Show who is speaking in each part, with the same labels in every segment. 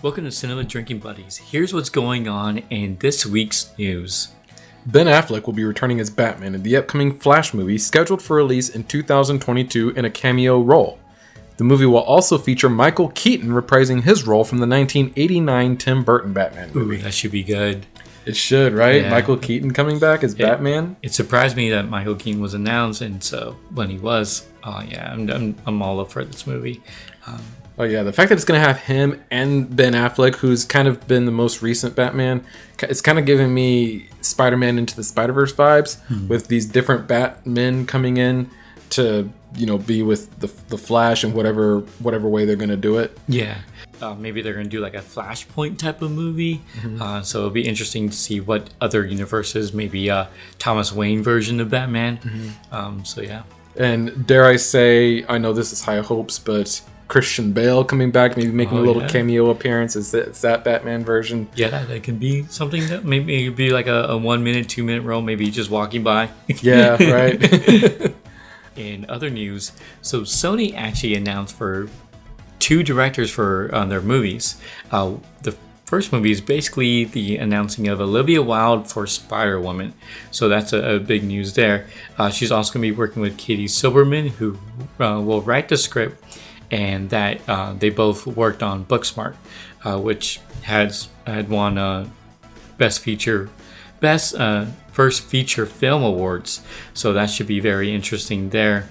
Speaker 1: Welcome to Cinema Drinking Buddies. Here's what's going on in this week's news.
Speaker 2: Ben Affleck will be returning as Batman in the upcoming Flash movie, scheduled for release in 2022 in a cameo role. The movie will also feature Michael Keaton reprising his role from the 1989 Tim Burton Batman movie.
Speaker 1: Ooh, that should be good.
Speaker 2: It should, right?
Speaker 1: Yeah.
Speaker 2: Michael Keaton coming back as Batman.
Speaker 1: It surprised me that Michael Keaton was announced, and so when he was, I'm all up for this movie.
Speaker 2: Oh yeah, the fact that it's going to have him and Ben Affleck, who's kind of been the most recent Batman, it's kind of giving me Spider-Man Into the Spider-Verse vibes with these different Batmen coming in to, be with the Flash in whatever way they're going to do it.
Speaker 1: Yeah. Maybe they're going to do like a Flashpoint type of movie. So it'll be interesting to see what other universes, maybe Thomas Wayne version of Batman. So yeah.
Speaker 2: And dare I say, I know this is high hopes, but Christian Bale coming back, maybe making a little cameo appearance. Is that Batman version?
Speaker 1: Yeah, that could be something that maybe it'd be like a 1 minute, 2 minute role, maybe just walking by.
Speaker 2: Yeah, right.
Speaker 1: In other news, so Sony actually announced for 2 directors for their movies. The first movie is basically the announcing of Olivia Wilde for Spider-Woman. So that's a big news there. She's also going to be working with Katie Silberman, who will write the script. And that they both worked on Booksmart, which had won Best First Feature Film Awards. So that should be very interesting there.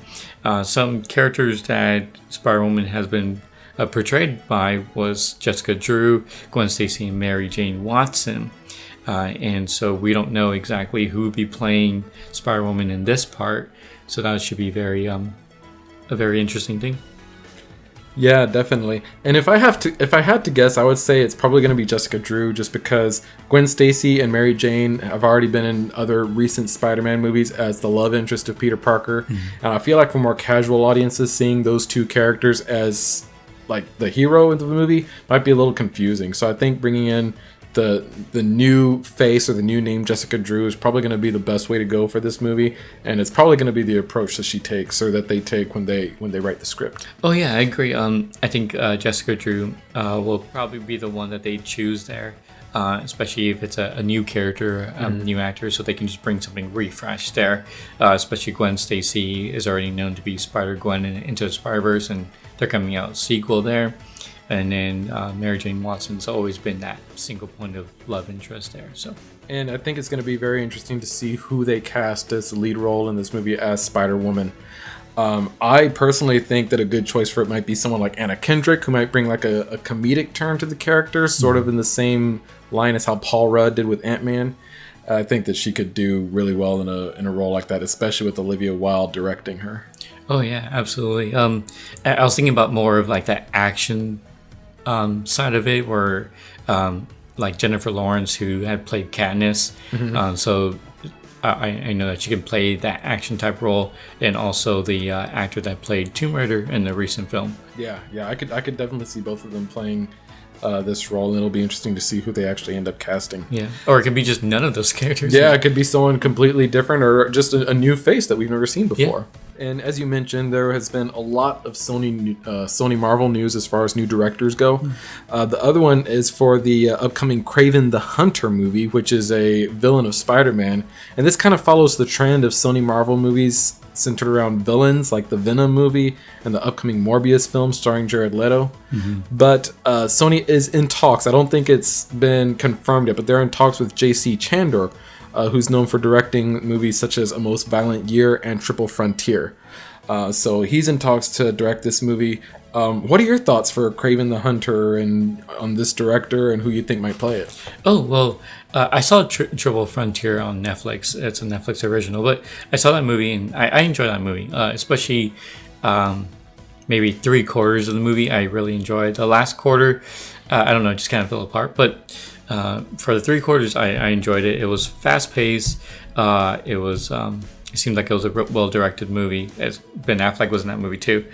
Speaker 1: Some characters that Spider-Woman has been portrayed by was Jessica Drew, Gwen Stacy, and Mary Jane Watson. And so we don't know exactly who will be playing Spider-Woman in this part. So that should be a very interesting thing.
Speaker 2: Yeah, definitely. And if I had to guess, I would say it's probably going to be Jessica Drew, just because Gwen Stacy and Mary Jane have already been in other recent Spider-Man movies as the love interest of Peter Parker. And I feel like for more casual audiences, seeing those two characters as like the hero of the movie might be a little confusing. So I think bringing in the new face or the new name Jessica Drew is probably going to be the best way to go for this movie, and it's probably going to be the approach that she takes or that they take when they write the script.
Speaker 1: Oh yeah, I agree. I think Jessica Drew will probably be the one that they choose there, especially if it's a new character, new actor, so they can just bring something refreshed there. Especially Gwen Stacy is already known to be Spider-Gwen in Into the Spider-Verse, and they're coming out a sequel there. And then Mary Jane Watson's always been that single point of love interest there.
Speaker 2: And I think it's going to be very interesting to see who they cast as the lead role in this movie as Spider-Woman. I personally think that a good choice for it might be someone like Anna Kendrick, who might bring like a comedic turn to the character, sort of in the same line as how Paul Rudd did with Ant-Man. I think that she could do really well in a role like that, especially with Olivia Wilde directing her.
Speaker 1: Oh yeah, absolutely. I was thinking about more of like that action side of it, where like Jennifer Lawrence, who had played Katniss, so I know that she can play that action type role, and also the actor that played Tomb Raider in the recent film.
Speaker 2: Yeah, I could definitely see both of them playing this role, and it'll be interesting to see who they actually end up casting.
Speaker 1: Yeah, or it could be just none of those characters.
Speaker 2: Yeah, it could be someone completely different, or just a new face that we've never seen before. Yeah. And as you mentioned, there has been a lot of Sony Marvel news as far as new directors go. The other one is for the upcoming Kraven the Hunter movie, which is a villain of Spider-Man. And this kind of follows the trend of Sony Marvel movies centered around villains, like the Venom movie and the upcoming Morbius film starring Jared Leto. But Sony is in talks. I don't think it's been confirmed yet, but they're in talks with J.C. Chandor, who's known for directing movies such as A Most Violent Year and Triple Frontier. So he's in talks to direct this movie. What are your thoughts for Kraven the Hunter and on this director and who you think might play it?
Speaker 1: Oh, well, I saw Triple Frontier on Netflix. It's a Netflix original, but I saw that movie and I enjoyed that movie, especially maybe 3/4 of the movie I really enjoyed. The last quarter, I don't know, just kind of fell apart, but for the 3/4, I enjoyed it. It was fast paced. It seemed like it was a well directed movie, as Ben Affleck was in that movie too.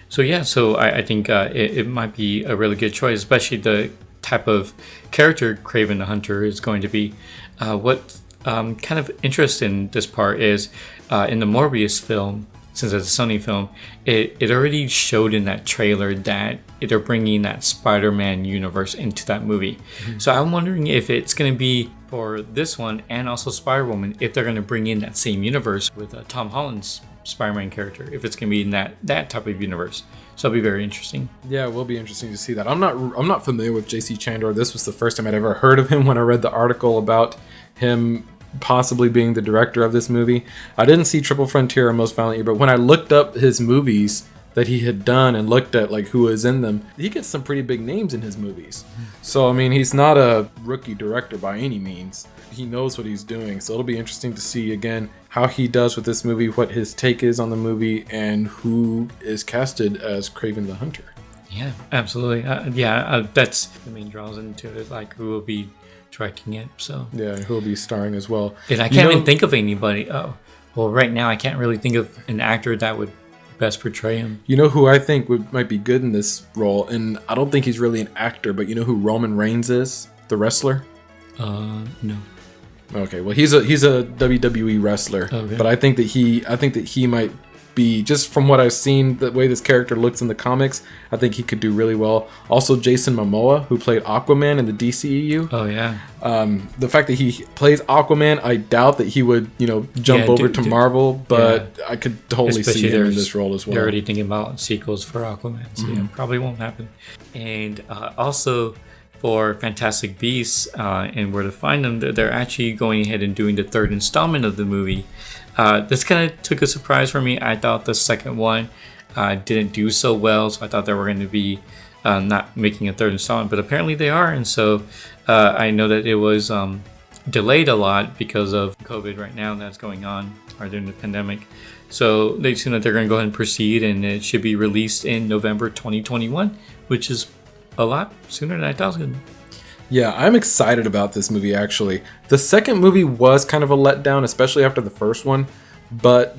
Speaker 1: So I think it might be a really good choice, especially the type of character Kraven the Hunter is going to be. What kind of interest in this part is in the Morbius film, since it's a Sony film, it already showed in that trailer that they're bringing that Spider-Man universe into that movie. So I'm wondering if it's going to be for this one and also Spider-Woman, if they're going to bring in that same universe with Tom Holland's Spider-Man character, if it's going to be in that type of universe. So it'll be very interesting.
Speaker 2: Yeah, it will be interesting to see that. I'm not familiar with J.C. Chandor. This was the first time I'd ever heard of him when I read the article about him possibly being the director of this movie. I didn't see Triple Frontier or Most Violent Year, but when I looked up his movies that he had done and looked at like who was in them, he gets some pretty big names in his movies. So I mean, he's not a rookie director by any means. He knows what he's doing. So it'll be interesting to see again how he does with this movie, what his take is on the movie, and who is casted as Kraven the Hunter.
Speaker 1: Yeah, absolutely. That's the main draws into it, like who will be directing it. So
Speaker 2: yeah, who will be starring as well.
Speaker 1: And I can't even think of anybody. Oh, well, right now I can't really think of an actor that would best portray him.
Speaker 2: You know who I think might be good in this role, and I don't think he's really an actor, but you know who Roman Reigns is, the wrestler?
Speaker 1: No.
Speaker 2: Okay, well he's a WWE wrestler,
Speaker 1: okay.
Speaker 2: But I think that he might be, just from what I've seen, the way this character looks in the comics, I think he could do really well. Also, Jason Momoa, who played Aquaman in the DCEU.
Speaker 1: Oh yeah.
Speaker 2: The fact that he plays Aquaman, I doubt that he would, jump over to Marvel, but I could totally see him in this role as well.
Speaker 1: They're already thinking about sequels for Aquaman, so yeah, probably won't happen. And also for Fantastic Beasts and Where to Find Them, they're actually going ahead and doing the third installment of the movie. This kind of took a surprise for me. I thought the second one didn't do so well, so I thought they were going to be not making a third installment, but apparently they are. And so I know that it was delayed a lot because of COVID right now that's going on, or during the pandemic. So they assume that they're going to go ahead and proceed, and it should be released in November 2021, which is a lot sooner than I thought it was going to be.
Speaker 2: Yeah, I'm excited about this movie, actually. The second movie was kind of a letdown, especially after the first one. But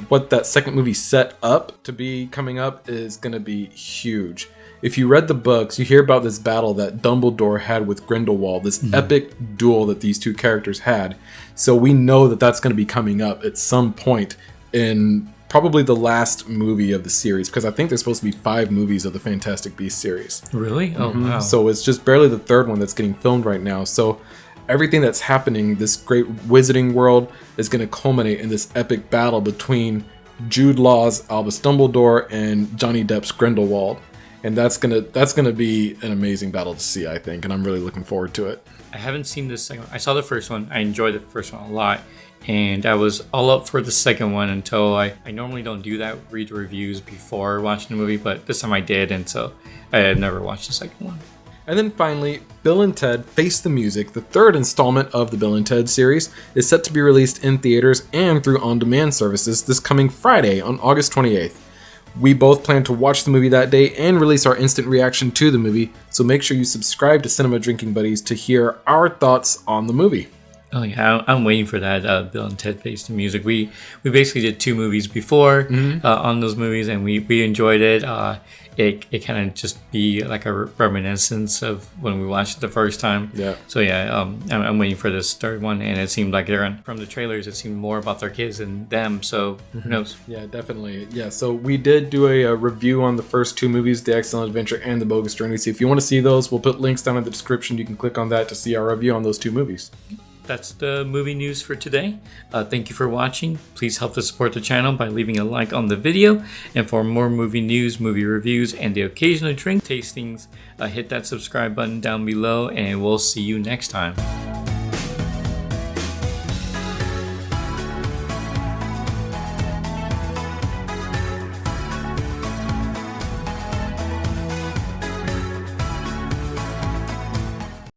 Speaker 2: what that second movie set up to be coming up is going to be huge. If you read the books, you hear about this battle that Dumbledore had with Grindelwald, this epic duel that these two characters had. So we know that that's going to be coming up at some point in probably the last movie of the series, because I think there's supposed to be 5 movies of the Fantastic Beasts series.
Speaker 1: Really? Oh, wow.
Speaker 2: So it's just barely the third one that's getting filmed right now. So everything that's happening, this great wizarding world, is going to culminate in this epic battle between Jude Law's Albus Dumbledore and Johnny Depp's Grindelwald. And that's gonna be an amazing battle to see, I think, and I'm really looking forward to it.
Speaker 1: I haven't seen the second one. I saw the first one. I enjoyed the first one a lot. And I was all up for the second one until I normally don't do that, read the reviews before watching the movie, but this time I did, and so I had never watched the second one.
Speaker 2: And then finally, Bill and Ted Face the Music, the third installment of the Bill and Ted series, is set to be released in theaters and through on-demand services this coming Friday on August 28th. We both plan to watch the movie that day and release our instant reaction to the movie, so make sure you subscribe to Cinema Drinking Buddies to hear our thoughts on the movie.
Speaker 1: Oh yeah, I'm waiting for that Bill and Ted Face the Music. We basically did 2 movies before on those movies, and we enjoyed it. It kind of just be like a reminiscence of when we watched it the first time. Yeah. So yeah, I'm waiting for this third one, and it seemed like from the trailers, it seemed more about their kids than them. So who knows?
Speaker 2: Yeah, definitely. Yeah. So we did do a review on the first 2 movies, The Excellent Adventure and The Bogus Journey. So if you want to see those, we'll put links down in the description. You can click on that to see our review on those 2 movies.
Speaker 1: That's the movie news for today. Thank you for watching. Please help to support the channel by leaving a like on the video. And for more movie news, movie reviews, and the occasional drink tastings, hit that subscribe button down below, and we'll see you next time.